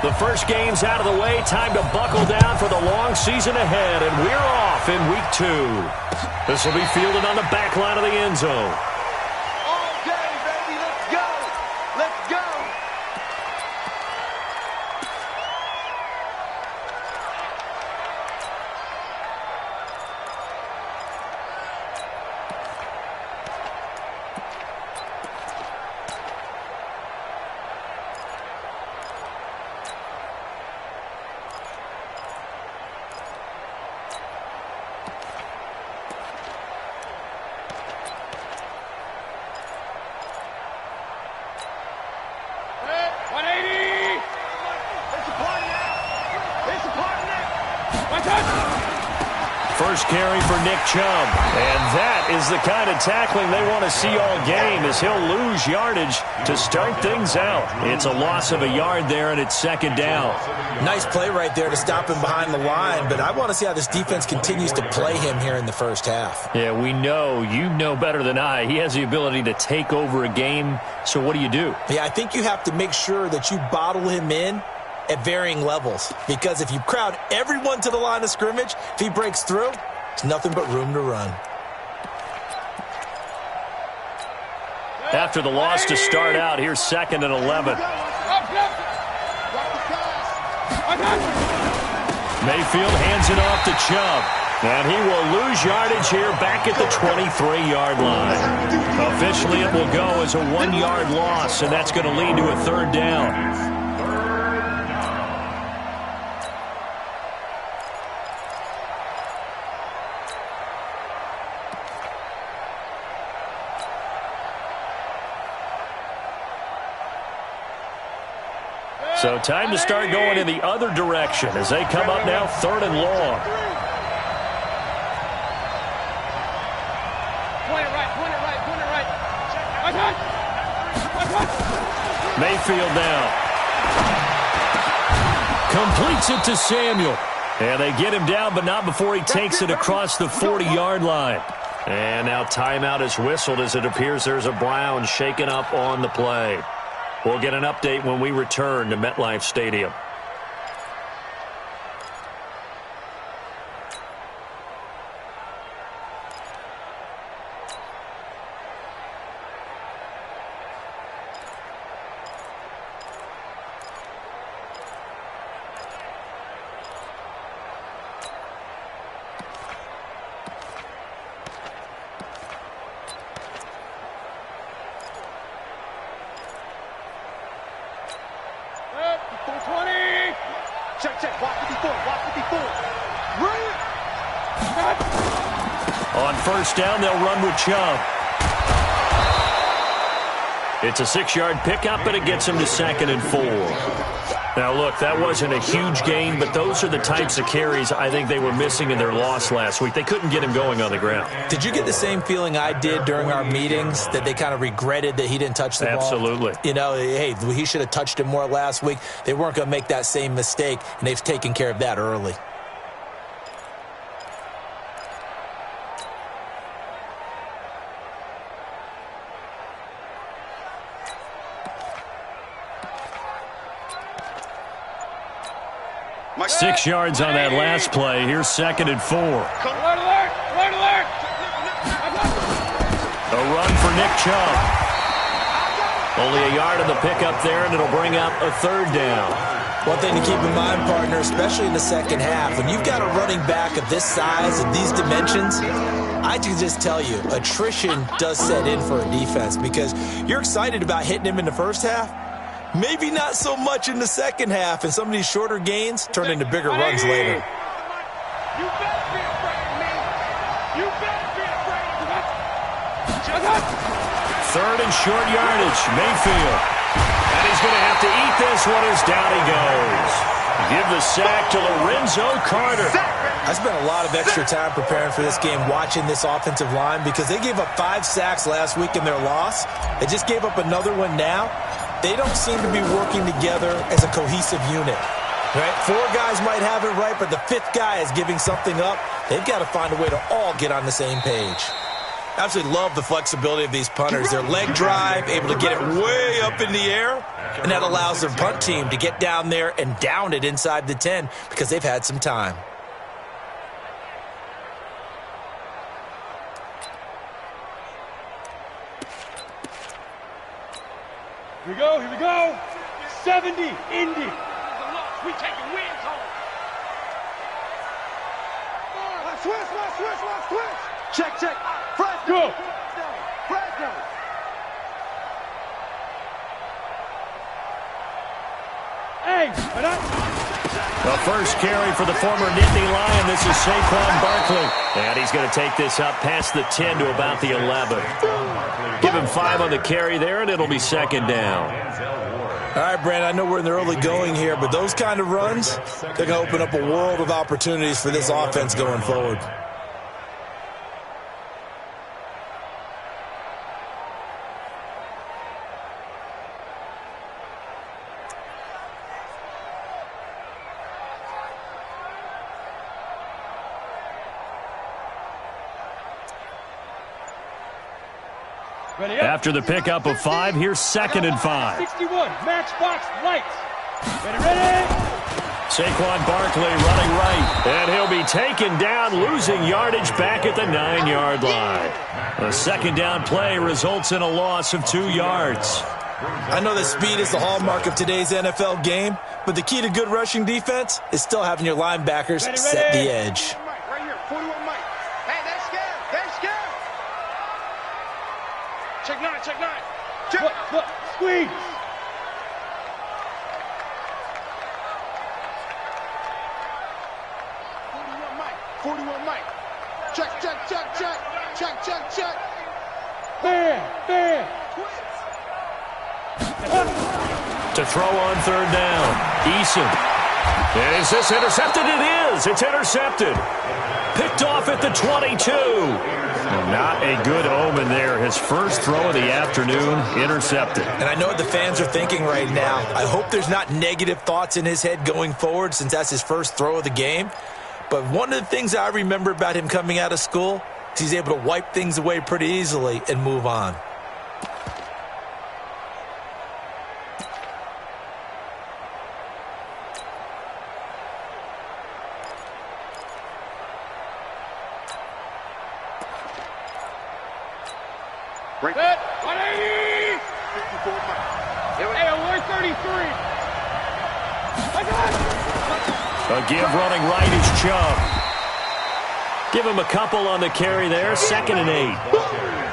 The first game's out of the way. Time to buckle down for the long season ahead, and we're off in week 2. This will be fielded on the back line of the end zone. All day, baby. Let's go. Let's go. First carry for Nick Chubb. And that is the kind of tackling they want to see all game, as he'll lose yardage to start things out. It's a loss of a yard there, and it's second down. Nice play right there to stop him behind the line, but I want to see how this defense continues to play him here in the first half. Yeah, we know. You know better than I. He has the ability to take over a game, so what do you do? Yeah, I think you have to make sure that you bottle him in at varying levels, because if you crowd everyone to the line of scrimmage, if he breaks through, it's nothing but room to run. After the loss to start out, here's 2nd and 11. Mayfield hands it off to Chubb, and he will lose yardage here back at the 23-yard line. Officially, it will go as a 1-yard loss, and that's going to lead to a 3rd down. So time to start going in the other direction as they come up now 3rd and long. Point it right. Mayfield now. Completes it to Samuel. And they get him down, but not before he takes it across the 40-yard line. And now timeout is whistled as it appears there's a Brown shaken up on the play. We'll get an update when we return to MetLife Stadium. On first down, they'll run with Chubb. It's a 6-yard pickup, and it gets him to 2nd and 4. Now, look, that wasn't a huge gain, but those are the types of carries I think they were missing in their loss last week. They couldn't get him going on the ground. Did you get the same feeling I did during our meetings, that they kind of regretted that he didn't touch the ball? Absolutely. You know, hey, he should have touched it more last week. They weren't going to make that same mistake, and they've taken care of that early. Six yards on that last play. Here's 2nd and 4. Alert! A run for Nick Chubb. Only a yard on the pickup there, and it'll bring up a 3rd down. One thing to keep in mind, partner, especially in the second half, when you've got a running back of this size and these dimensions, I can just tell you, attrition does set in for a defense, because you're excited about hitting him in the first half. Maybe not so much in the second half, and some of these shorter gains turn into bigger runs later. You better be afraid of me. You better be afraid of me. 3rd and short yardage, Mayfield. And he's going to have to eat this one as down he goes. Give the sack to Lorenzo Carter. I spent a lot of extra time preparing for this game, watching this offensive line, because they gave up 5 sacks last week in their loss. They just gave up another one now. They don't seem to be working together as a cohesive unit. Right? 4 guys might have it right, but the 5th guy is giving something up. They've got to find a way to all get on the same page. Absolutely love the flexibility of these punters. Their leg drive, able to get it way up in the air, and that allows their punt team to get down there and down it inside the 10 because they've had some time. Here we go, here we go. 70, Indy. We taking wins home. Switch. Check. Fresh. Go. Hey, the first carry for the former Nittany Lion. This is Saquon Barkley. And he's going to take this up past the 10 to about the 11. Give him 5 on the carry there, and it'll be second down. All right, Brandon, I know we're in the early going here, but those kind of runs, they're going to open up a world of opportunities for this offense going forward. After the pickup of 5, here's 2nd and 5. 61, matchbox lights. Ready. Saquon Barkley running right, and he'll be taken down, losing yardage back at the 9-yard line. A second down play results in a loss of 2 yards. I know that speed is the hallmark of today's NFL game, but the key to good rushing defense is still having your linebackers set the edge. Right here, 41 Mike. Hey, that's scared. Check 9. Look, squeeze. Check. Bam. To throw on 3rd down, Eason. And is this intercepted? It is. It's intercepted. Picked off at the 22. Not a good omen there. His first throw of the afternoon, intercepted. And I know what the fans are thinking right now. I hope there's not negative thoughts in his head going forward since that's his first throw of the game. But one of the things I remember about him coming out of school is he's able to wipe things away pretty easily and move on. Break that. 180. 54 Hey, alert 33. A give running right is Chubb. Give him a couple on the carry there. 2nd and 8.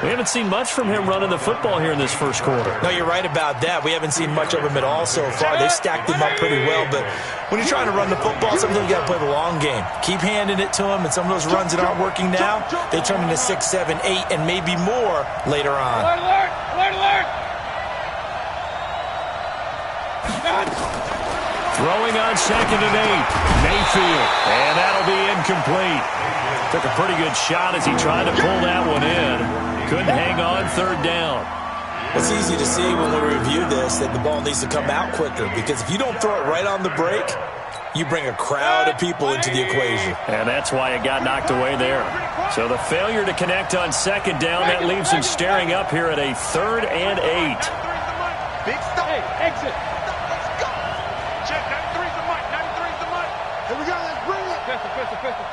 We haven't seen much from him running the football here in this first quarter. No, you're right about that. We haven't seen much of him at all so far. They've stacked him up pretty well, but when you're trying to run the football, sometimes you got to play the long game. Keep handing it to him, and some of those runs that aren't working now, they turn into 6, 7, 8, and maybe more later on. Alert. Throwing on 2nd and 8. Mayfield. And that'll be incomplete. Took a pretty good shot as he tried to pull that one in. Couldn't hang on 3rd down. It's easy to see when we review this that the ball needs to come out quicker, because if you don't throw it right on the break, you bring a crowd of people into the equation. And that's why it got knocked away there. So the failure to connect on 2nd down, that leaves him staring up here at a 3rd and 8. Big stop. Hey, exit. Let's go. Check 93's the mic. 93's the mic. Here we go. Let's bring it. Pistol. Let's bring it.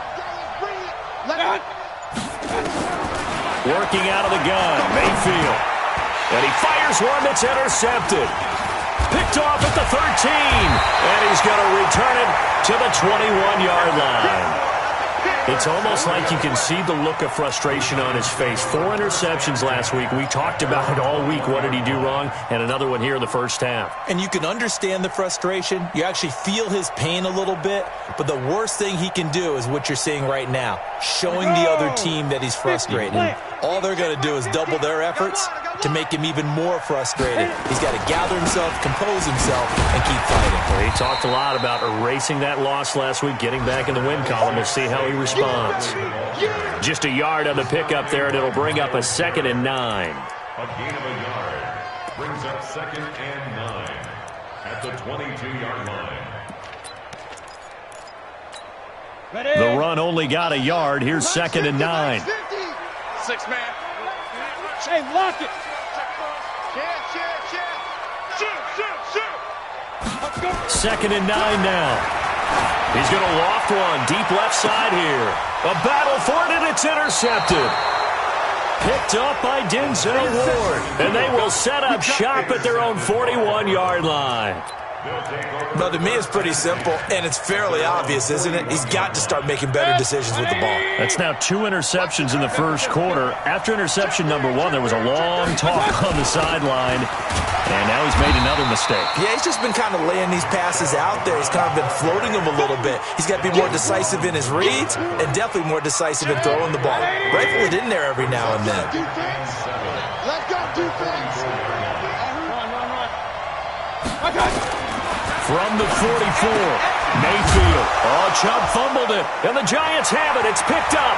Working out of the gun, Mayfield. And he fires one that's intercepted. Picked off at the 13. And he's going to return it to the 21-yard line. It's almost like you can see the look of frustration on his face. 4 interceptions last week. We talked about it all week. What did he do wrong? And another one here in the first half. And you can understand the frustration. You actually feel his pain a little bit. But the worst thing he can do is what you're seeing right now, showing the other team that he's frustrated. All they're going to do is double their efforts to make him even more frustrated. He's got to gather himself, compose himself, and keep fighting. Well, he talked a lot about erasing that loss last week, getting back in the win column. We'll see how he responds. Just a yard on the pickup there, and it'll bring up a 2nd and 9. A gain of a yard brings up 2nd and 9 at the 22-yard line. The run only got a yard. Here's 2nd and 9. 6 man. Hey, lock it. Second and 9 now. He's going to loft one deep left side here. A battle for it, and it's intercepted. Picked up by Denzel Ward. And they will set up shop at their own 41-yard line. Well, to me, it's pretty simple, and it's fairly obvious, isn't it? He's got to start making better decisions with the ball. That's now 2 interceptions in the first quarter. After interception number 1, there was a long talk on the sideline, and now he's made another mistake. Yeah, he's just been kind of laying these passes out there. He's kind of been floating them a little bit. He's got to be more decisive in his reads and definitely more decisive in throwing the ball. Rifle it in there every now and then. Let's go, defense. Run. From the 44, Mayfield. Oh, Chubb fumbled it, and the Giants have it. It's picked up.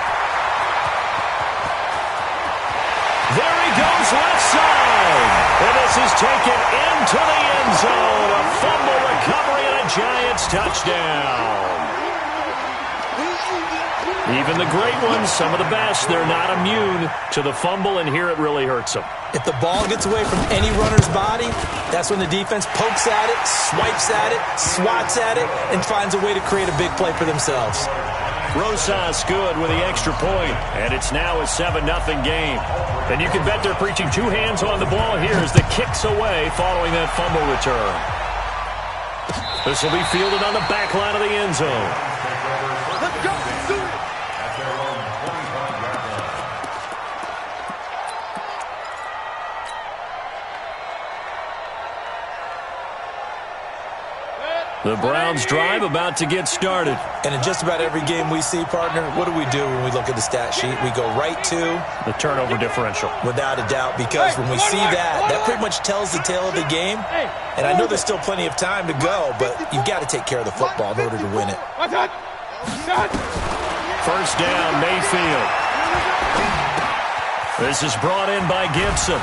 There he goes, left side. And this is taken into the end zone. A fumble recovery and a Giants touchdown. Even the great ones, some of the best, they're not immune to the fumble, and here it really hurts them. If the ball gets away from any runner's body, that's when the defense pokes at it, swipes at it, swats at it, and finds a way to create a big play for themselves. Rosas good with the extra point, and it's now a 7-0 game. And you can bet they're preaching 2 hands on the ball here as the kick's away following that fumble return. This will be fielded on the back line of the end zone. Let's go. Do it. The Browns drive about to get started. And in just about every game we see, partner, what do we do when we look at the stat sheet? We go right to the turnover differential. Without a doubt, because when we see that, that pretty much tells the tale of the game. And I know there's still plenty of time to go, but you've got to take care of the football in order to win it. First down, Mayfield. This is brought in by Gibson.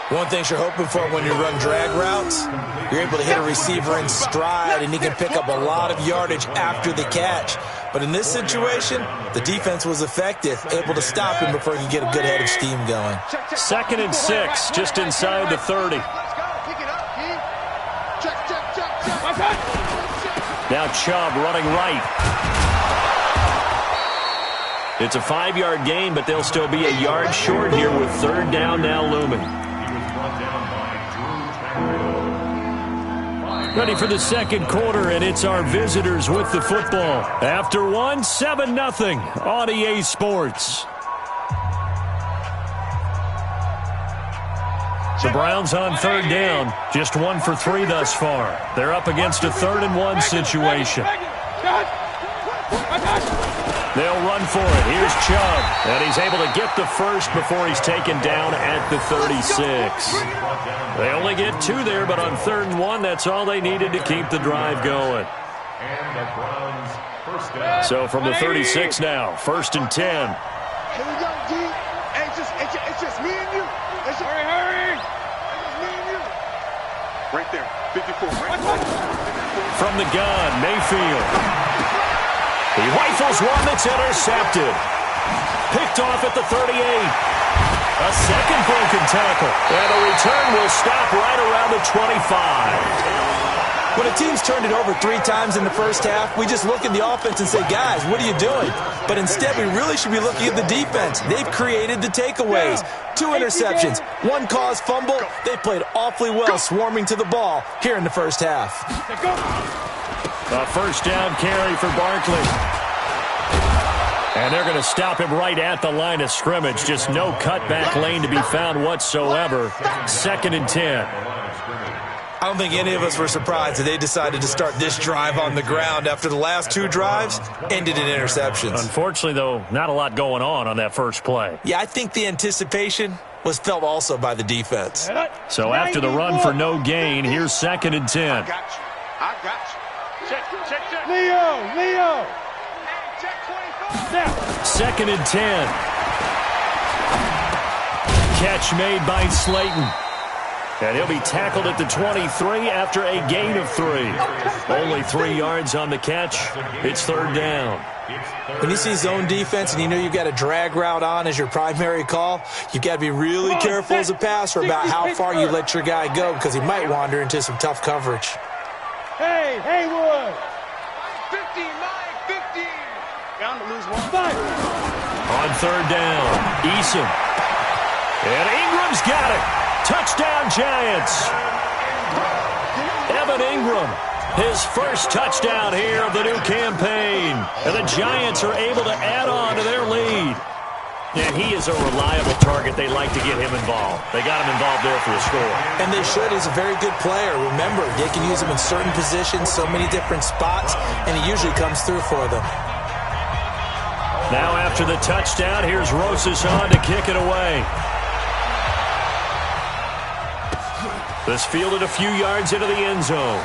One thing you're hoping for when you run drag routes, you're able to hit a receiver in stride, and he can pick up a lot of yardage after the catch. But in this situation, the defense was effective, able to stop him before he could get a good head of steam going. 2nd and 6, just inside the 30. Now Chubb running right. It's a 5-yard gain, but they'll still be a yard short here with 3rd down now looming. Ready for the second quarter, and it's our visitors with the football. After 1, 7-0 on EA Sports. The Browns on 3rd down, just 1 for 3 thus far. They're up against a 3rd and 1 situation. They'll run for it. Here's Chubb, and he's able to get the first before he's taken down at the 36. They only get 2 there, but on 3rd and 1, that's all they needed to keep the drive going. So from the 36 now, 1st and 10. Here we go, D. Hey, it's just me and you. Hurry. It's me and you. Right there, 54. Right there. From the gun, Mayfield. He rifles one that's intercepted. Picked off at the 38. A second broken tackle. And the return will stop right around the 25. When a team's turned it over 3 times in the first half, we just look at the offense and say, guys, what are you doing? But instead, we really should be looking at the defense. They've created the takeaways. 2 interceptions, 1 caused fumble. They played awfully well swarming to the ball here in the first half. A first down carry for Barkley. And they're going to stop him right at the line of scrimmage. Just no cutback lane to be found whatsoever. 2nd and 10. I don't think any of us were surprised that they decided to start this drive on the ground after the last 2 drives ended in interceptions. Unfortunately, though, not a lot going on that first play. Yeah, I think the anticipation was felt also by the defense. So after the run for no gain, here's 2nd and 10. I got you. Check. Leo. Check 24. 2nd and 10. Catch made by Slayton. And he'll be tackled at the 23 after a gain of 3. Only 3 yards on the catch. It's third down. When you see zone defense and you know you've got a drag route on as your primary call, you've got to be really careful as a passer about how far you let your guy go because he might wander into some tough coverage. Hey, Haywood! 15, 15! Down to lose 1. On third down, Eason. And Ingram's got it. Touchdown, Giants. Evan Ingram, his first touchdown here of the new campaign. And the Giants are able to add on to their lead. And he is a reliable target. They like to get him involved. They got him involved there for the score. And they should. He's a very good player. Remember, they can use him in certain positions, so many different spots, and he usually comes through for them. Now after the touchdown, here's Rosas on to kick it away. This fielded a few yards into the end zone.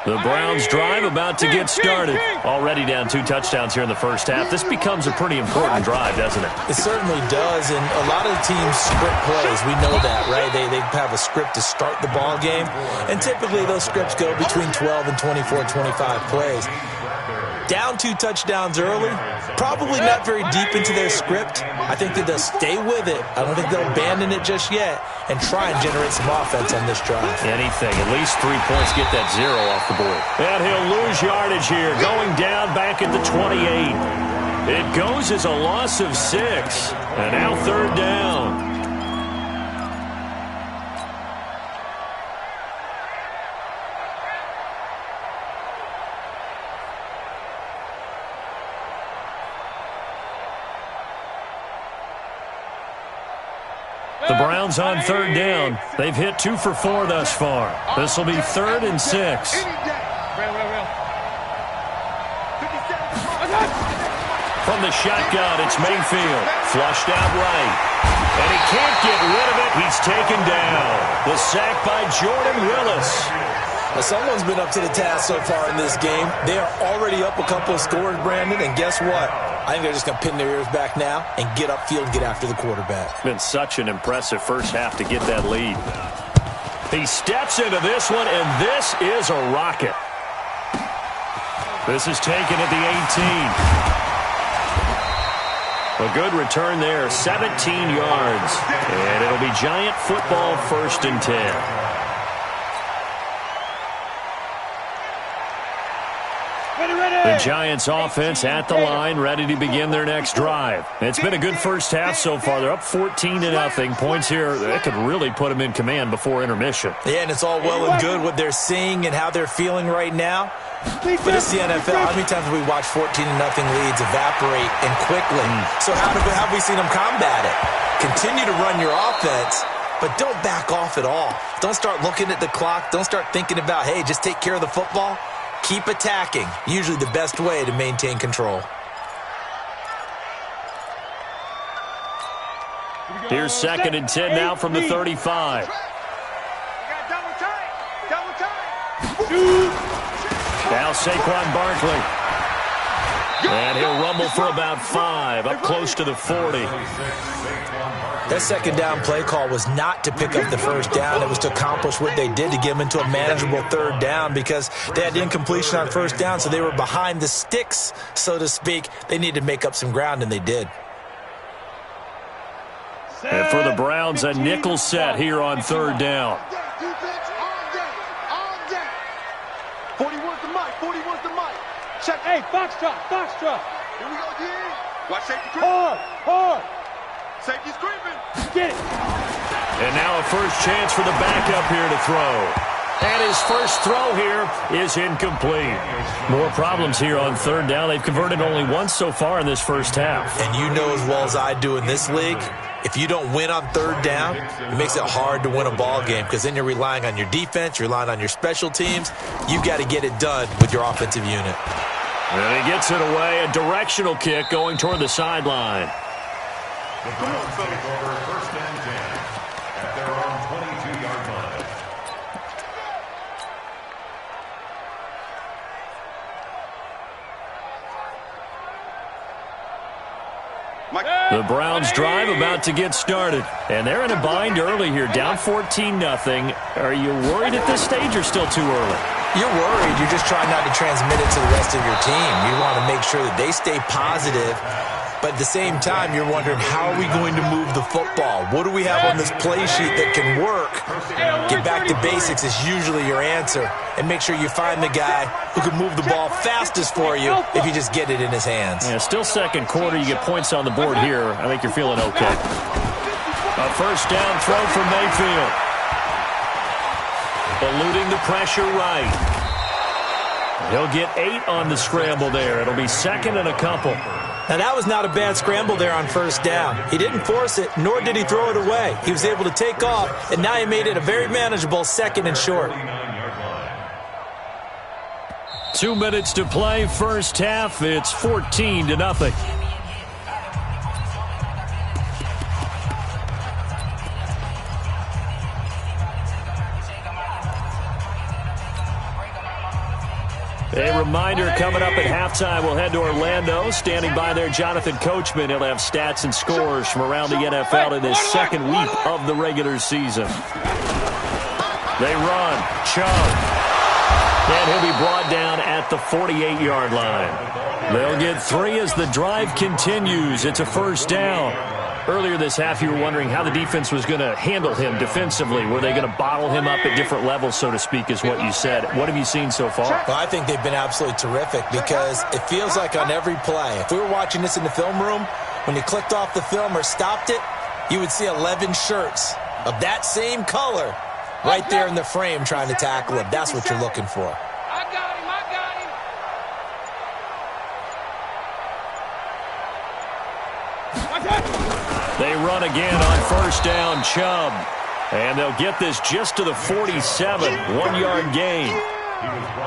The Browns drive about to get started. Already down 2 touchdowns here in the first half. This becomes a pretty important drive, doesn't it? It certainly does, and a lot of the teams script plays. We know that, right? They have a script to start the ball game, and typically those scripts go between 12 and 24, 25 plays. Down 2 touchdowns early, probably not very deep into their script. I think that they'll stay with it. I don't think they'll abandon it just yet and try and generate some offense on this drive. Anything. At least 3 points. Get that 0 off the board. And he'll lose yardage here. Going down back at the 28. It goes as a loss of 6. And now third down. The Browns on third down. They've hit 2 for 4 thus far. This will be 3rd and 6. From the shotgun, it's Mayfield. Flushed out right. And he can't get rid of it. He's taken down. The sack by Jordan Willis. Now, someone's been up to the task so far in this game. They are already up a couple of scores, Brandon, and guess what? I think they're just going to pin their ears back now and get upfield and get after the quarterback. Been such an impressive first half to get that lead. He steps into this one, and this is a rocket. This is taken at the 18. A good return there, 17 yards. And it'll be Giant football, 1st and 10. The Giants offense at the line, ready to begin their next drive. It's been a good first half so far. They're up 14-0. Points here that could really put them in command before intermission. Yeah, and it's all well and good what they're seeing and how they're feeling right now. But it's the NFL. How many times have we watched 14-0 leads evaporate and quickly? So how have we seen them combat it? Continue to run your offense, but don't back off at all. Don't start looking at the clock. Don't start thinking about, hey, just take care of the football. Keep attacking. Usually the best way to maintain control. Here's 2nd and 10 now from the 35. Now Saquon Barkley. And he'll rumble for about 5, up close to the 40. That 2nd down play call was not to pick up the 1st down. It was to accomplish what they did to get them into a manageable 3rd down because they had incompletion on 1st down, so they were behind the sticks, so to speak. They needed to make up some ground, and they did. And for the Browns, a nickel set here on 3rd down. 40 wants the mic. 40 wants the mic. Check. Hey, Foxtrot. Here we go, D. Watch safety creeping. Hard. Safety's creeping. Get it. And now a first chance for the backup here to throw. And his first throw here is incomplete. More problems here on 3rd down. They've converted only once so far in this first half. And you know as well as I do in this league, if you don't win on 3rd down, it makes it hard to win a ball game because then you're relying on your defense, you're relying on your special teams. You've got to get it done with your offensive unit. And he gets it away, a directional kick going toward the sideline. The Browns take over 1st and 10. The Browns drive about to get started. And they're in a bind early here, down 14-0. Are you worried at this stage or still too early? You're worried. You're just trying not to transmit it to the rest of your team. You want to make sure that they stay positive. But at the same time, you're wondering, how are we going to move the football? What do we have on this play sheet that can work? Get back to basics is usually your answer. And make sure you find the guy who can move the ball fastest for you if you just get it in his hands. Yeah, still second quarter. You get points on the board here. I think you're feeling okay. A first down throw for Mayfield. Eluding the pressure right. He'll get 8 on the scramble there. It'll be second and a couple. Now, that was not a bad scramble there on first down. He didn't force it, nor did he throw it away. He was able to take off, and now he made it a very manageable second and short. 2 minutes to play, first half. It's 14-0. A reminder, coming up at halftime, we'll head to Orlando. Standing by there, Jonathan Coachman. He'll have stats and scores from around the NFL in this second week of the regular season. They run. Chubb. And he'll be brought down at the 48-yard line. They'll get 3 as the drive continues. It's a first down. Earlier this half, you were wondering how the defense was going to handle him defensively. Were they going to bottle him up at different levels, so to speak, is what you said. What have you seen so far? Well, I think they've been absolutely terrific because it feels like on every play, if we were watching this in the film room, when you clicked off the film or stopped it, you would see 11 shirts of that same color right there in the frame trying to tackle him. That's what you're looking for. I got him. They run again on first down, Chubb. And they'll get this just to the 47, 1-yard gain.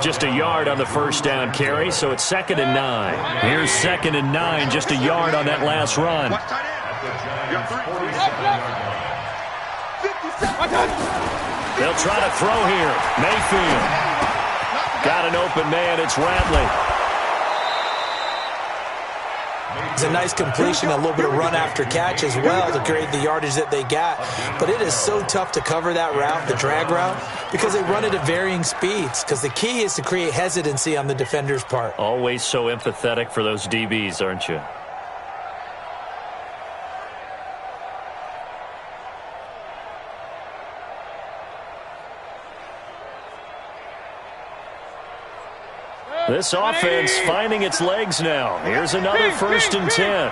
Just a yard on the first down carry, so it's 2nd and 9. Here's 2nd and 9, just a yard on that last run. They'll try to throw here. Mayfield. Got an open man, it's Radley. It's a nice completion, a little bit of run after catch as well to create the yardage that they got. But it is so tough to cover that route, the drag route, because they run it at varying speeds. Because the key is to create hesitancy on the defender's part. Always so empathetic for those DBs, aren't you? This offense finding its legs now. Here's another 1st and 10.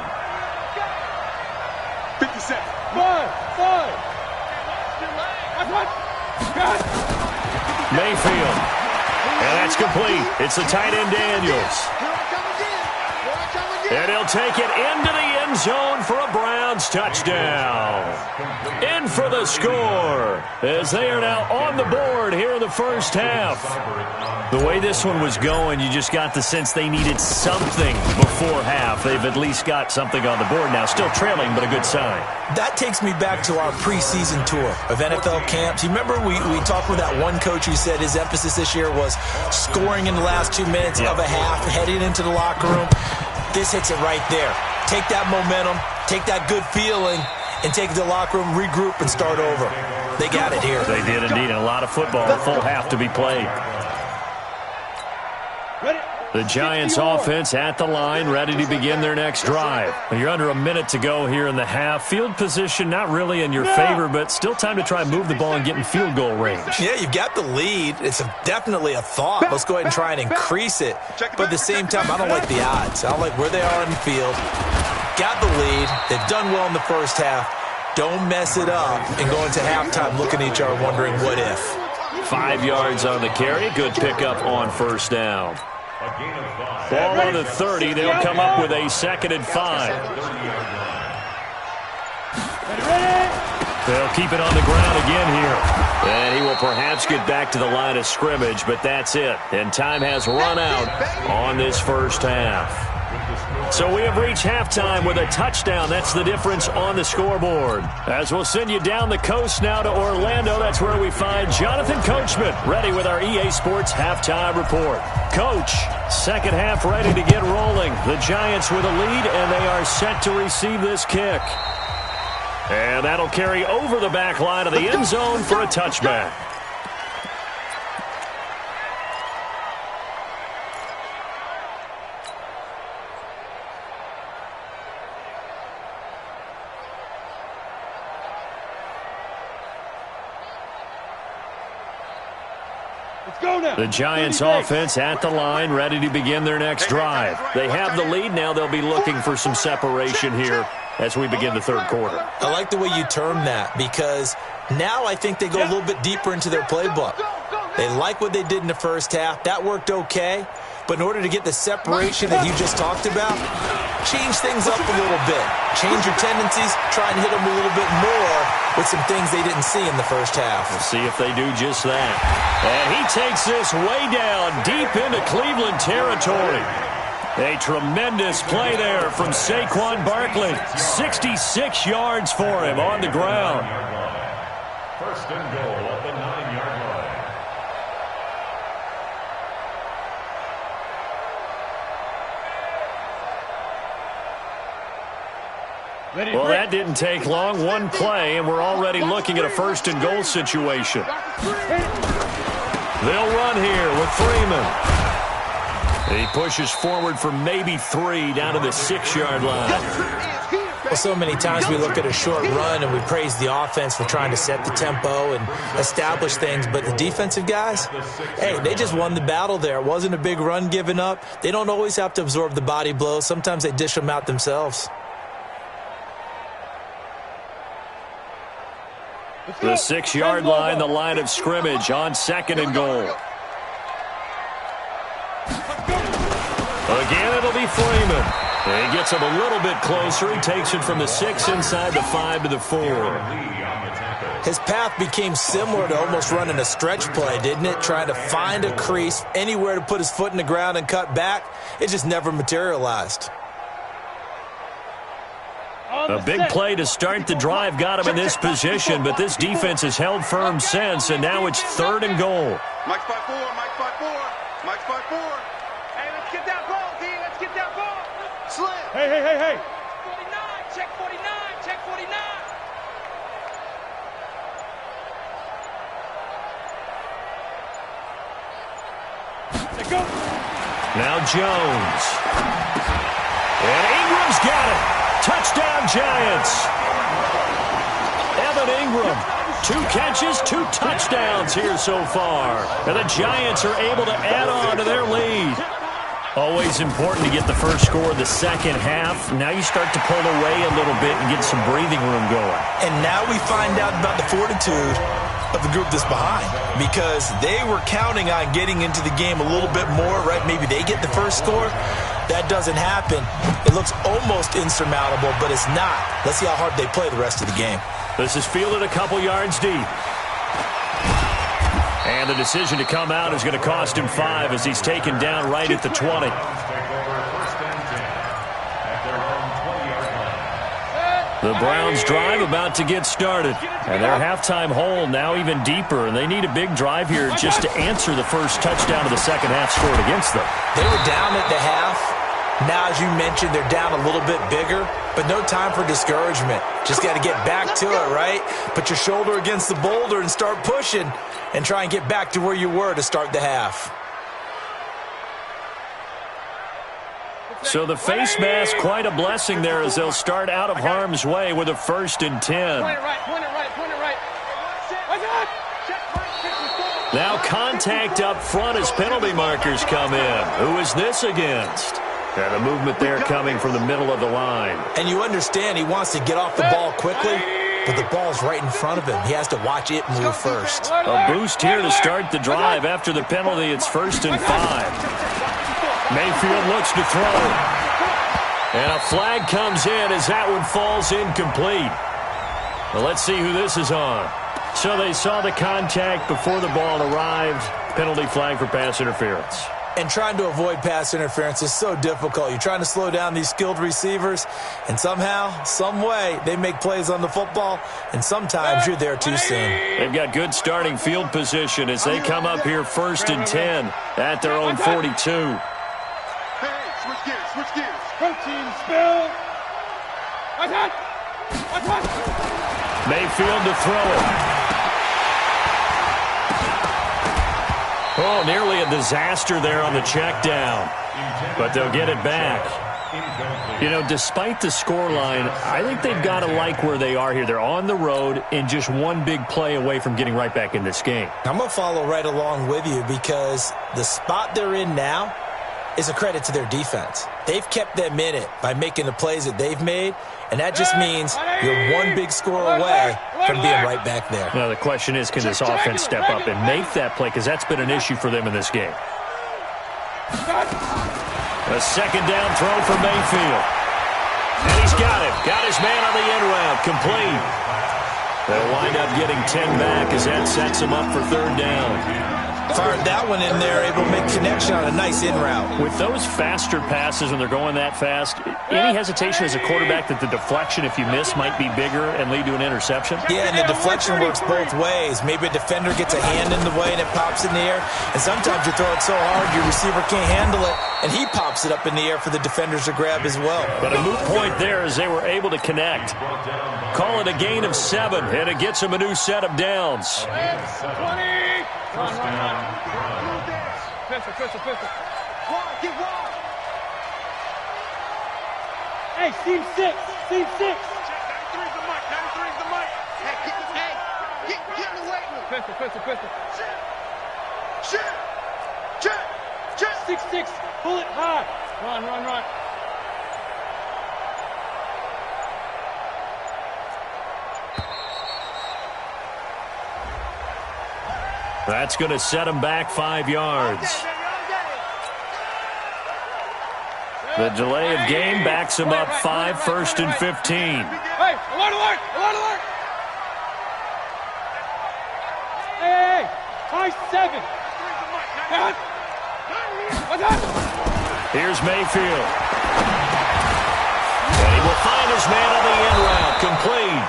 50 seconds. 5. Mayfield. And that's complete. It's the tight end Daniels. And he'll take it into the end zone for a Browns touchdown. In for the score as they are now on the board here in the first half. The way this one was going, you just got the sense they needed something before half. They've at least got something on the board now. Still trailing, but a good sign. That takes me back to our preseason tour of NFL camps. You remember we talked with that one coach who said his emphasis this year was scoring in the last 2 minutes of a half, heading into the locker room. This hits it right there. Take that momentum, take that good feeling, and take it to the locker room, regroup, and start over. They got it here. They did indeed. A lot of football, a full half to be played. The Giants offense at the line, ready to begin their next drive. You're under a minute to go here in the half. Field position not really in your favor, but still time to try and move the ball and get in field goal range. Yeah, you've got the lead. It's definitely a thought. Let's go ahead and try and increase it. But at the same time, I don't like the odds. I don't like where they are in the field. Got the lead. They've done well in the first half. Don't mess it up and go into halftime looking at each other wondering what if. 5 yards on the carry. Good pickup on first down. Ball on the 30. They'll come up with a 2nd and 5. They'll keep it on the ground again here. And he will perhaps get back to the line of scrimmage, but that's it. And time has run out on this first half. So we have reached halftime with a touchdown. That's the difference on the scoreboard. As we'll send you down the coast now to Orlando. That's where where we find Jonathan Coachman ready with our EA Sports halftime report. Coach, second half ready to get rolling. The Giants with a lead, and they are set to receive this kick. And that'll carry over the back line of the end zone for a touchback. The Giants offense at the line, ready to begin their next drive. They have the lead. Now they'll be looking for some separation here as we begin the third quarter. I like the way you term that, because now I think they go a little bit deeper into their playbook. They like what they did in the first half. That worked okay. But in order to get the separation that you just talked about, change things up a little bit. Change your tendencies. Try and hit them a little bit more with some things they didn't see in the first half. We'll see if they do just that. And he takes this way down, deep into Cleveland territory. A tremendous play there from Saquon Barkley. 66 yards for him on the ground. First and goal at the 9-yard line. Well, that didn't take long. One play, and we're already looking at a first and goal situation. They'll run here with Freeman. He pushes forward for maybe 3 down to the 6-yard line. Well, so many times we look at a short run and we praise the offense for trying to set the tempo and establish things, but the defensive guys, hey, they just won the battle there. It wasn't a big run given up. They don't always have to absorb the body blows. Sometimes they dish them out themselves. The 6-yard line, the line of scrimmage on second and goal. Again, it'll be Freeman. And he gets him a little bit closer. He takes it from the 6 inside the 5 to the 4. His path became similar to almost running a stretch play, didn't it? Trying to find a crease, anywhere to put his foot in the ground and cut back. It just never materialized. A big play to start the drive got him in this position, but this defense has held firm since, and now it's third and goal. Mike's 5-4, Mike's 5-4, Mike's 5-4. Hey, let's get that ball, D. Let's get that ball. Slam. Hey. 49, check 49, check 49. Let's go. Now Jones. And Ingram's got it. Touchdown, Giants. Evan Ingram, 2 catches, 2 touchdowns here so far. And the Giants are able to add on to their lead. Always important to get the first score of the second half. Now you start to pull away a little bit and get some breathing room going. And now we find out about the fortitude of the group that's behind, because they were counting on getting into the game a little bit more, right? Maybe they get the first score. That doesn't happen. It looks almost insurmountable, but it's not. Let's see how hard they play the rest of the game. This is fielded a couple yards deep. And the decision to come out is going to cost him 5 as he's taken down right at the 20. The Browns drive about to get started. And their halftime hole now even deeper. And they need a big drive here just to answer the first touchdown of the second half scored against them. They were down at the half. Now, as you mentioned, they're down a little bit bigger, but no time for discouragement. Just got to get back to it, right? Put your shoulder against the boulder and start pushing and try and get back to where you were to start the half. So the face mask, quite a blessing there as they'll start out of harm's way with a 1st and 10. Point it right. Now contact up front as penalty markers come in. Who is this against? And a movement there coming from the middle of the line. And you understand he wants to get off the ball quickly, but the ball's right in front of him. He has to watch it move first. A boost here to start the drive. After the penalty, it's 1st and 5. Mayfield looks to throw. And a flag comes in as that one falls incomplete. Well, let's see who this is on. So they saw the contact before the ball arrived. Penalty flag for pass interference. And trying to avoid pass interference is so difficult. You're trying to slow down these skilled receivers, and somehow, some way, they make plays on the football, and sometimes you're there too soon. They've got good starting field position as they come up here 1st and 10 at their own 42. Hey, switch gears, switch gears. Protein spill. Attack! Attack! Mayfield to throw it. Oh, nearly a disaster there on the check down. But they'll get it back. You know, despite the scoreline, I think they've got to like where they are here. They're on the road and just one big play away from getting right back in this game. I'm going to follow right along with you because the spot they're in now is a credit to their defense. They've kept them in it by making the plays that they've made, and that just means you're one big score away from being right back there. Now, the question is, can this offense step up and make that play? Because that's been an issue for them in this game. A second down throw for Mayfield. And he's got it. Got his man on the end route. Complete. They'll wind up getting 10 back as that sets him up for 3rd down. Fired that one in there, able to make connection on a nice in route. With those faster passes when they're going that fast, any hesitation as a quarterback that the deflection, if you miss, might be bigger and lead to an interception? Yeah, and the deflection works both ways. Maybe a defender gets a hand in the way and it pops in the air, and sometimes you throw it so hard your receiver can't handle it, and he pops it up in the air for the defenders to grab as well. But a moot point there as they were able to connect. Call it a gain of 7, and it gets them a new set of downs. 20! Run. Pistol. Wide, get wide. Hey, seam 6. Check, 93's the mic, 93's the mic. Hey, get in the weight room. Pistol. Check. 6-6. Pull it high. Run. That's going to set them back 5 yards. The delay of game backs them up 5, 1st and 15. Hey, alert! Hey, high 7. Here's Mayfield. And he will find his man on the end route, complete.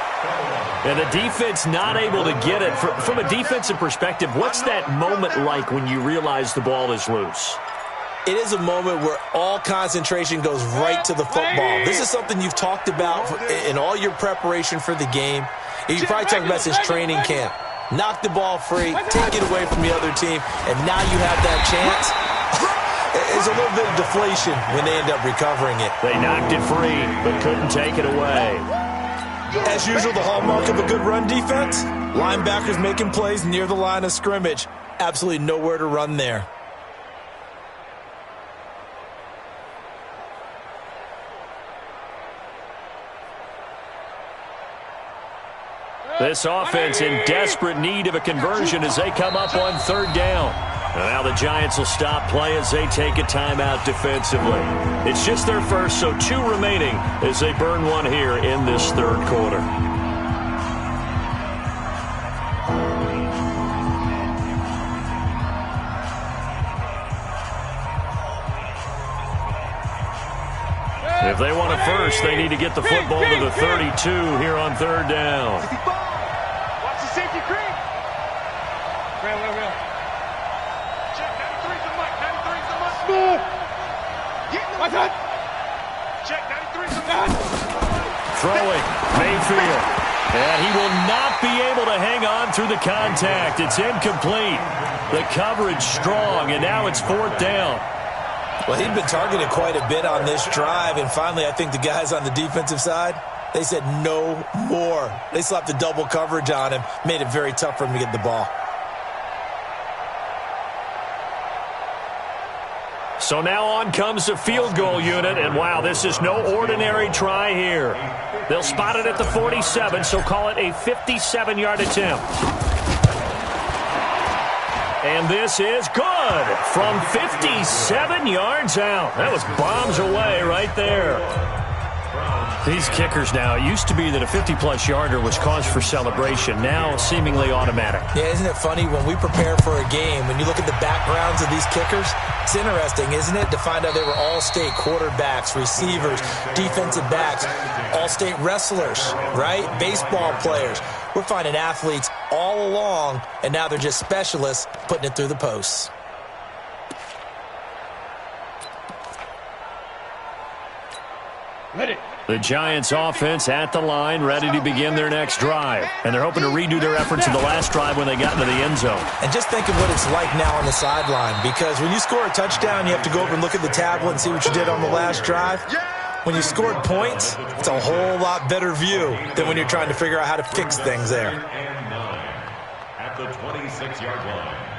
And the defense not able to get it. From a defensive perspective, what's that moment like when you realize the ball is loose? It is a moment where all concentration goes right to the football. This is something you've talked about in all your preparation for the game. You probably talked about since training camp. Knock the ball free, take it away from the other team, and now you have that chance. There's a little bit of deflation when they end up recovering it. They knocked it free, but couldn't take it away. As usual, the hallmark of a good run defense, linebackers making plays near the line of scrimmage. Absolutely nowhere to run there. This offense in desperate need of a conversion as they come up on 3rd down. And now the Giants will stop play as they take a timeout defensively. It's just their first, so 2 remaining as they burn one here in this 3rd quarter. If they want a first, they need to get the football to the 32 here on 3rd down. Watch the safety creep. Real. Check, 93's the mic, 93's the mic. Smooth. Get in the Watch out. Check, 93's the mic. Throwing, Mayfield. And he will not be able to hang on through the contact. It's incomplete. The coverage strong, and now it's 4th down. Well, he'd been targeted quite a bit on this drive, and finally I think the guys on the defensive side, they said no more. They slapped the double coverage on him, made it very tough for him to get the ball. So now on comes the field goal unit, and wow, this is no ordinary try here. They'll spot it at the 47, so call it a 57-yard attempt. And this is good from 57 yards out. That was bombs away right there. These kickers now, it used to be that a 50-plus yarder was cause for celebration. Now, seemingly automatic. Yeah, isn't it funny? When we prepare for a game, when you look at the backgrounds of these kickers, it's interesting, isn't it, to find out they were all-state quarterbacks, receivers, defensive backs, all-state wrestlers, right? Baseball players. We're finding athletes all along, and now they're just specialists putting it through the posts. Ready. The Giants offense at the line, ready to begin their next drive. And they're hoping to redo their efforts in the last drive when they got into the end zone. And just think of what it's like now on the sideline, because when you score a touchdown, you have to go over and look at the tablet and see what you did on the last drive. When you scored points, it's a whole lot better view than when you're trying to figure out how to fix things there. And 9 at the 26-yard line.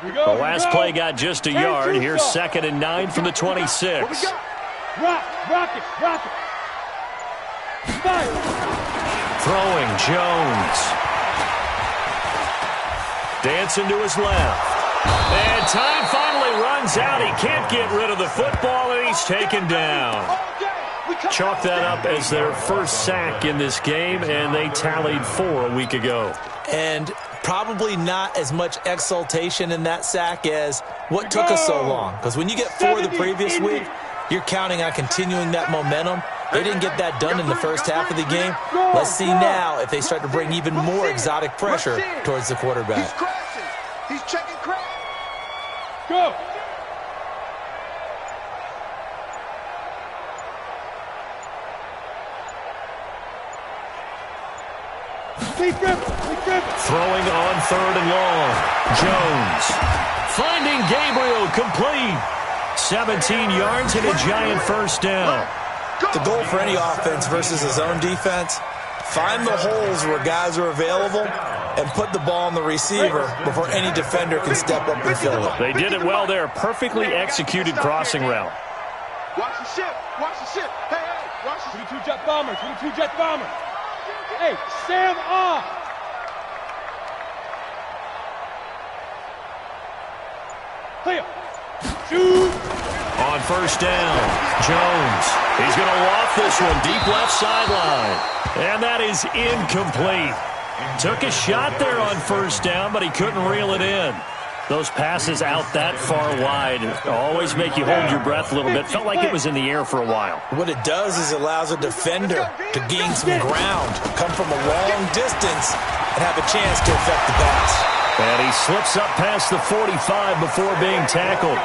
The last play got just a yard. Here's 2nd and 9 from the 26. Rock it. Fire. Throwing, Jones. Dancing to his left. And time finally runs out. He can't get rid of the football, and he's taken down. Chalk that up as their first sack in this game, and they tallied 4 a week ago. And probably not as much exultation in that sack as what took us so long. Because when you get 4 the previous week, you're counting on continuing that momentum. They didn't get that done in the first half of the game. Let's see now if they start to bring even more exotic pressure towards the quarterback. He's crashing. He's checking crash. Go. Throwing on 3rd and long. Jones finding Gabriel complete. 17 yards and a Giant first down. The goal for any offense versus a zone defense, find the holes where guys are available and put the ball on the receiver before any defender can step up and fill it. They did it well there. Perfectly executed crossing route. Watch the ship. Watch the ship. Hey, watch the ship. 22 jet bombers. 22 jet bombers. Hey, Sam off. Clear. Shoot. On first down, Jones. He's going to loft this one deep left sideline. And that is incomplete. Took a shot there on first down, but he couldn't reel it in. Those passes out that far wide always make you hold your breath a little bit. Felt like it was in the air for a while. What it does is it allows a defender to gain some ground, come from a long distance, and have a chance to affect the pass. And he slips up past the 45 before being tackled.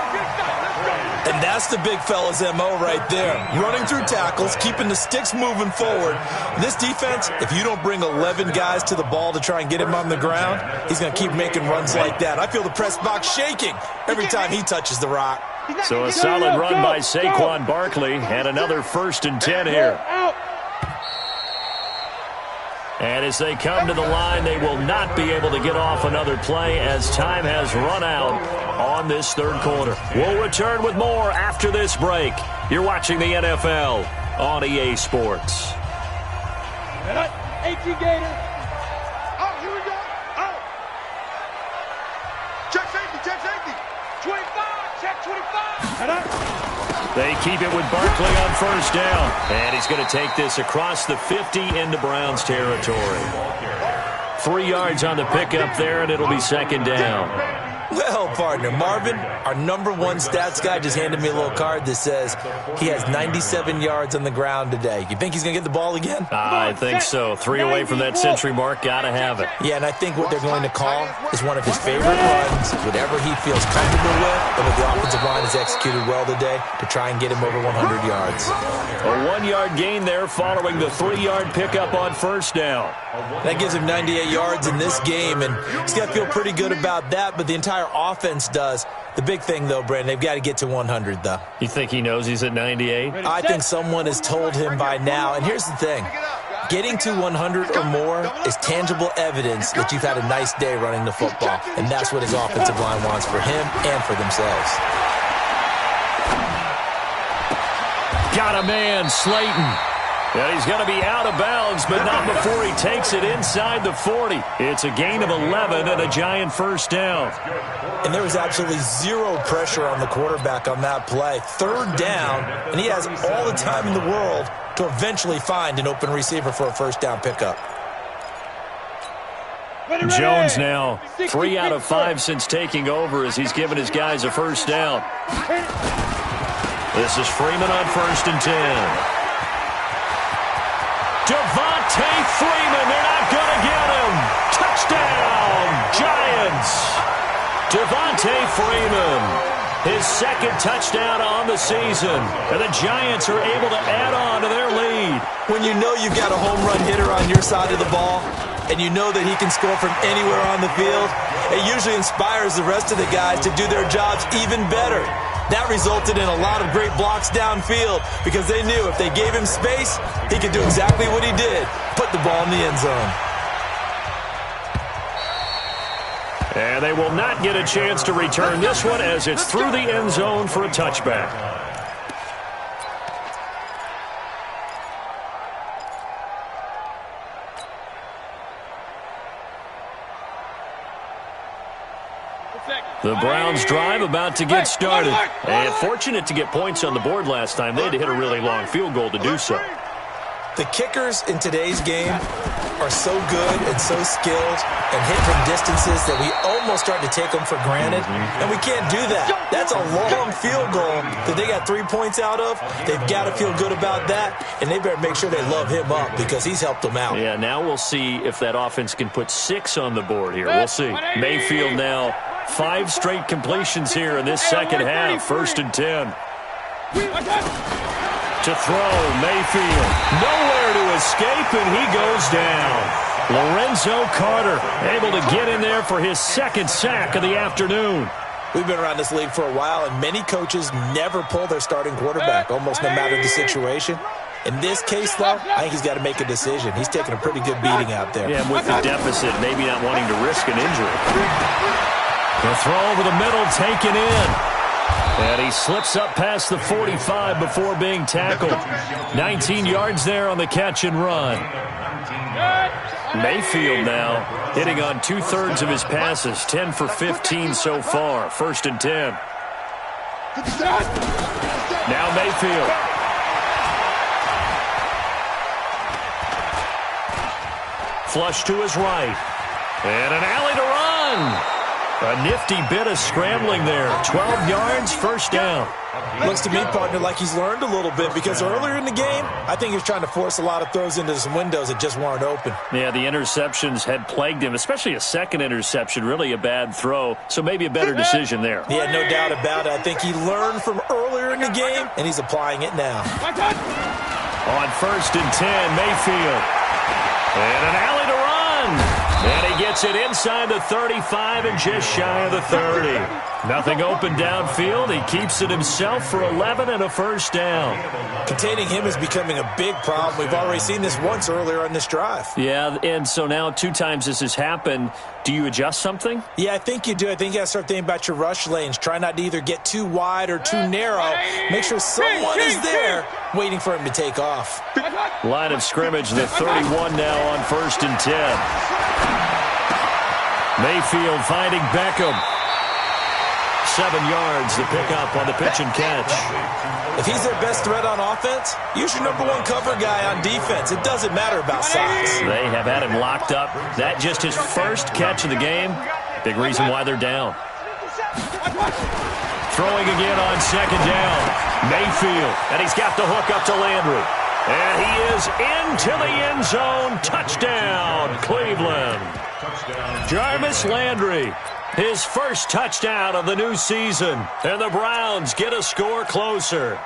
And that's the big fella's MO right there. Running through tackles, keeping the sticks moving forward. This defense, if you don't bring 11 guys to the ball to try and get him on the ground, he's going to keep making runs like that. I feel the press box shaking every time he touches the rock. So a solid run by Saquon Barkley and another 1st and 10 here. And as they come to the line, they will not be able to get off another play as time has run out on this 3rd quarter. We'll return with more after this break. You're watching the NFL on EA Sports. 18 Gator. Oh, here we go. Oh. Check safety. Check safety. 25. Check 25. They keep it with Barkley on first down. And he's going to take this across the 50 into Browns territory. 3 yards on the pickup there, and it'll be 2nd down. Well, partner, Marvin, our #1 stats guy, just handed me a little card that says he has 97 yards on the ground today. You think he's going to get the ball again? I think so. 3 away from that century mark. Got to have it. Yeah, and I think what they're going to call is one of his favorite runs, whatever he feels comfortable with, and what the offensive line has executed well today to try and get him over 100 yards. A 1-yard gain there following the 3-yard pickup on first down. That gives him 98 yards in this game, and he's got to feel pretty good about that, but the entire offense does. The big thing, though, Brandon, they've got to get to 100, though. You think he knows he's at 98? I think someone has told him by now, and here's the thing. Getting to 100 or more is tangible evidence that you've had a nice day running the football, and that's what his offensive line wants for him and for themselves. Got a man, Slayton. And he's going to be out of bounds, but not before he takes it inside the 40. It's a gain of 11 and a giant first down. And there was absolutely zero pressure on the quarterback on that play. Third down, and he has all the time in the world to eventually find an open receiver for a first down pickup. Jones now 3 out of 5 since taking over as he's given his guys a first down. This is Freeman on 1st and 10. Devontae Freeman, they're not going to get him. Touchdown, Giants. Devontae Freeman, his second touchdown on the season. And the Giants are able to add on to their lead. When you know you've got a home run hitter on your side of the ball, and you know that he can score from anywhere on the field, it usually inspires the rest of the guys to do their jobs even better. That resulted in a lot of great blocks downfield because they knew if they gave him space, he could do exactly what he did, put the ball in the end zone. And they will not get a chance to return this one as it's through the end zone for a touchback. The Browns drive about to get started. And fortunate to get points on the board last time. They had to hit a really long field goal to do so. The kickers in today's game are so good and so skilled and hit from distances that we almost start to take them for granted. And we can't do that. That's a long field goal that they got 3 points out of. They've got to feel good about that, and they better make sure they love him up because he's helped them out. Yeah, now we'll see if that offense can put 6 on the board here. We'll see. Mayfield now 5 straight completions here in this second half. 1st and 10. To throw, Mayfield. Nowhere to escape, and he goes down. Lorenzo Carter able to get in there for his second sack of the afternoon. We've been around this league for a while, and many coaches never pull their starting quarterback, almost no matter the situation. In this case, though, I think he's got to make a decision. He's taking a pretty good beating out there. Yeah, with the deficit, maybe not wanting to risk an injury. The throw over the middle, taken in. And he slips up past the 45 before being tackled. 19 yards there on the catch and run. Mayfield now hitting on 2/3 of his passes, 10 for 15 so far. 1st and 10. Now Mayfield. Flush to his right. And an alley to run. A nifty bit of scrambling there. 12 yards, first down. Looks to me, partner, like he's learned a little bit because earlier in the game, I think he was trying to force a lot of throws into some windows that just weren't open. Yeah, the interceptions had plagued him, especially a second interception, really a bad throw. So maybe a better decision there. Yeah, no doubt about it. I think he learned from earlier in the game, and he's applying it now. On 1st and 10, Mayfield. And an alley to run. And he gets it inside the 35 and just shy of the 30. Nothing open downfield. He keeps it himself for 11 and a first down. Containing him is becoming a big problem. We've already seen this once earlier on this drive. Yeah, and so now 2 times this has happened. Do you adjust something? Yeah, I think you do. I think you got to start thinking about your rush lanes. Try not to either get too wide or too narrow. Make sure someone is there waiting for him to take off. Line of scrimmage, the 31 now on 1st and 10. Mayfield finding Beckham. 7 yards, the pickup on the pitch and catch. If he's their best threat on offense, use your #1 cover guy on defense. It doesn't matter about size. They have had him locked up. That just his first catch of the game. Big reason why they're down. Throwing again on 2nd down. Mayfield, and he's got the hook up to Landry. And he is into the end zone. Touchdown, Cleveland. Jarvis Landry, his first touchdown of the new season. And the Browns get a score closer.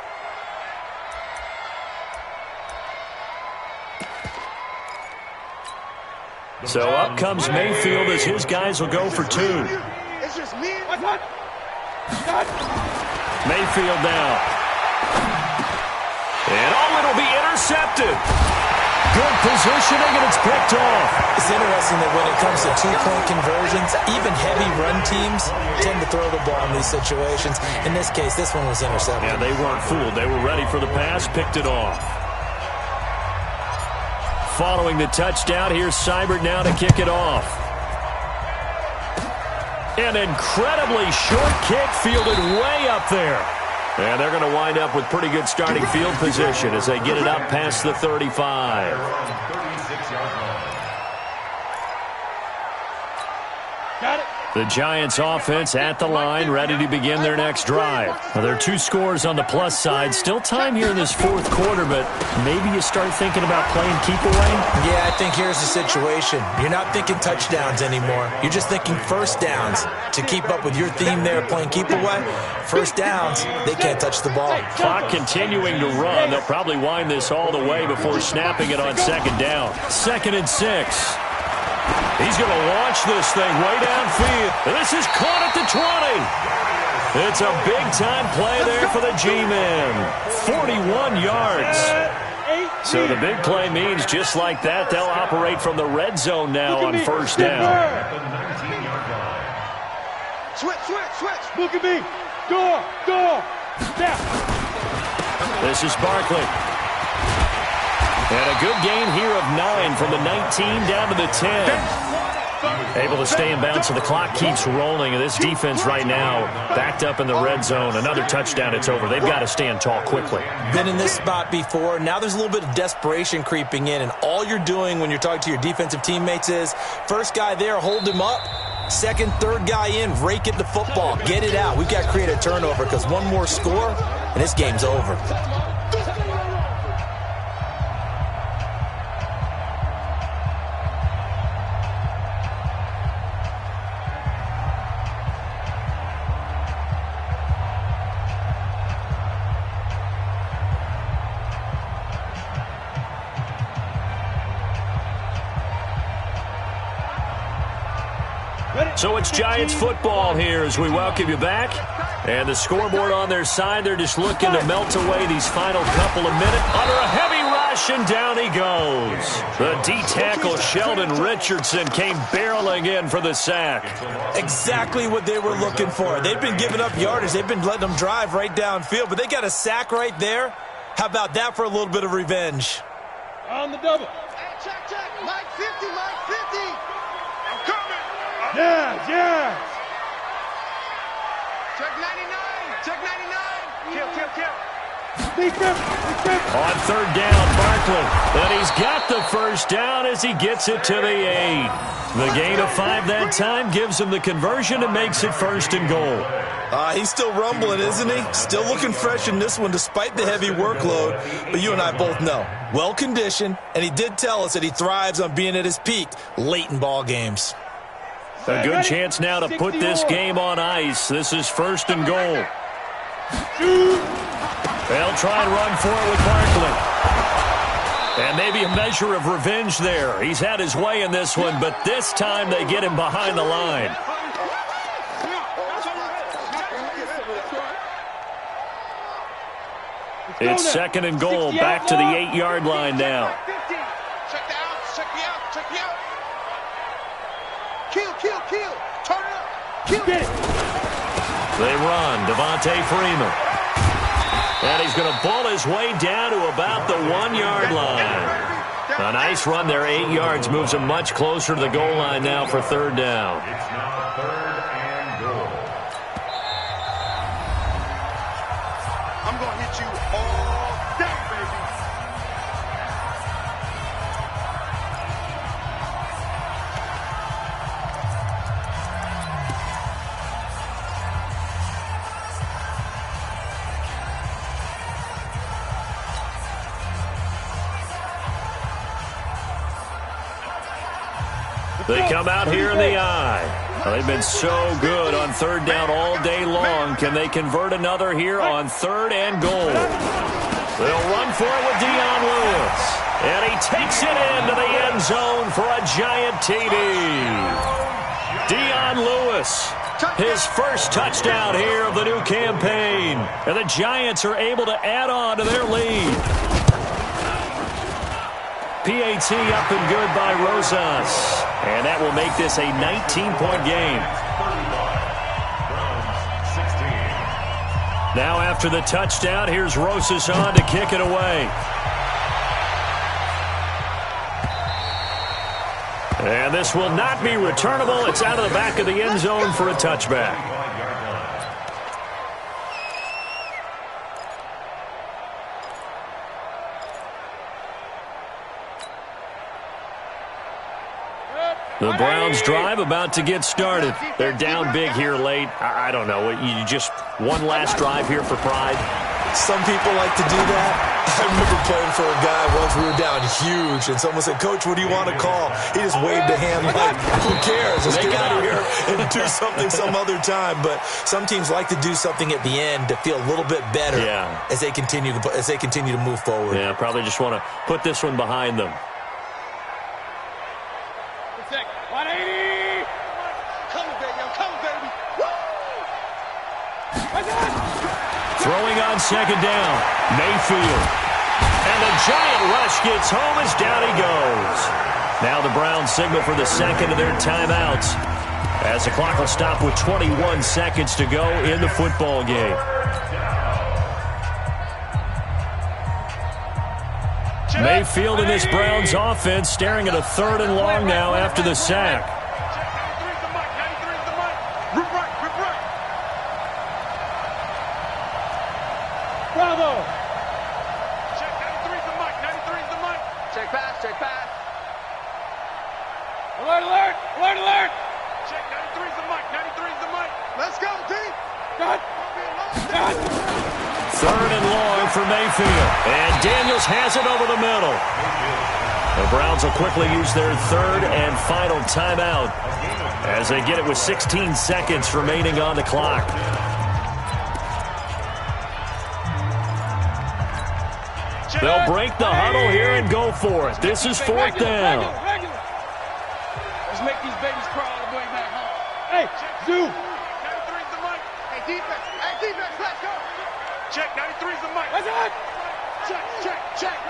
So up comes Mayfield as his guys will go for 2. Mayfield now. And it'll be intercepted. Good positioning, and it's picked off. It's interesting that when it comes to 2-point conversions, even heavy run teams tend to throw the ball in these situations. In this case, this one was intercepted. Yeah, they weren't fooled. They were ready for the pass, picked it off. Following the touchdown, here's Seibert now to kick it off. An incredibly short kick fielded way up there. And they're going to wind up with pretty good starting field position as they get it up past the 35. Got it. The Giants offense at the line, ready to begin their next drive. Now, there are 2 scores on the plus side. Still time here in this 4th quarter, but maybe you start thinking about playing keep away? Yeah, I think here's the situation. You're not thinking touchdowns anymore. You're just thinking first downs. To keep up with your theme there, playing keep away, first downs, they can't touch the ball. Clock continuing to run. They'll probably wind this all the way before snapping it on 2nd down. 2nd and 6. He's going to launch this thing way downfield. This is caught at the 20. It's a big-time play there for the G-men. 41 yards. So the big play means just like that, they'll operate from the red zone now on 1st down. Switch. Look at me. Door. Step. This is Barkley. And a good gain here of 9 from the 19 down to the 10. Able to stay in bounds, so the clock keeps rolling. And this defense right now backed up in the red zone. Another touchdown, it's over. They've got to stand tall quickly. Been in this spot before. Now there's a little bit of desperation creeping in. And all you're doing when you're talking to your defensive teammates is, first guy there, hold him up. Second, third guy in, rake it the football. Get it out. We've got to create a turnover because one more score, and this game's over. So it's Giants football here as we welcome you back. And the scoreboard on their side, they're just looking to melt away these final couple of minutes. Under a heavy rush, and down he goes. The D-tackle, Sheldon Richardson, came barreling in for the sack. Exactly what they were looking for. They've been giving up yardage. They've been letting them drive right downfield, but they got a sack right there. How about that for a little bit of revenge? On the double. Hey, check. Mike 50, Mike 50. I'm coming. Yeah. Check 99. Check 99. Kill. Big trip. On 3rd down, Barkley. And he's got the first down as he gets it to the 8. The gain of 5 that time gives him the conversion and makes it 1st and goal. He's still rumbling, isn't he? Still looking fresh in this one despite the heavy workload. But you and I both know, well-conditioned, and he did tell us that he thrives on being at his peak late in ball games. A good chance now to put this game on ice. This is 1st and goal. They'll try and run for it with Barkley. And maybe a measure of revenge there. He's had his way in this one, but this time they get him behind the line. It's 2nd and goal, back to the 8-yard line now. Check the outs. Check the out. Kill. Turn it up. Kill. Get it. They run. Devontae Freeman. And he's going to ball his way down to about the 1-yard line. A nice run there, 8 yards. Moves him much closer to the goal line now for 3rd down. It's now 3rd and goal. I'm going to hit you all day, baby. They come out here in the eye. Well, they've been so good on 3rd down all day long. Can they convert another here on 3rd and goal? They'll run for it with Dion Lewis. And he takes it into the end zone for a Giant TD. Dion Lewis, his first touchdown here of the new campaign. And the Giants are able to add on to their lead. PAT up and good by Rosas. And that will make this a 19-point game. Now after the touchdown, here's Rosas on to kick it away. And this will not be returnable. It's out of the back of the end zone for a touchback. The Browns drive about to get started. They're down big here late. I don't know. You just one last drive here for pride. Some people like to do that. I remember playing for a guy once. We were down huge, and someone said, "Coach, what do you want to call?" He just waved a hand like, "Who cares? Let's get out of here and do something some other time." But some teams like to do something at the end to feel a little bit better as they continue to move forward. Yeah, probably just want to put this one behind them. 180. Come on, baby. Come on, baby. Throwing on second down, Mayfield. And the giant rush gets home as down he goes. Now the Browns signal for the second of their timeouts as the clock will stop with 21 seconds to go in the football game. Mayfield in this Browns offense staring at a 3rd and long now after the sack. Bravo. Check 93's the mic. 93's the mic. Check pass. Check pass. Alert, alert. Alert, alert. Check 93's the mic. 93's the mic. Let's go, D. Cut. Cut. 3rd and long for Mayfield. And Daniels has it over the middle. The Browns will quickly use their 3rd and final timeout as they get it with 16 seconds remaining on the clock. They'll break the huddle here and go for it. This is 4th down. Let's make these babies crawl all the way back home. Hey, Zoo. 93's the mic. Hey, defense. Hey, defense, let's go. Check 93's the mic. That's it. Check.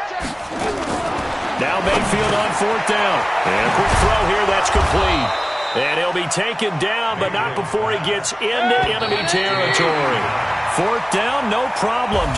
Now Mayfield on 4th down. And a quick throw here, that's complete. And he'll be taken down, but not before he gets into enemy territory. 4th down, no problem.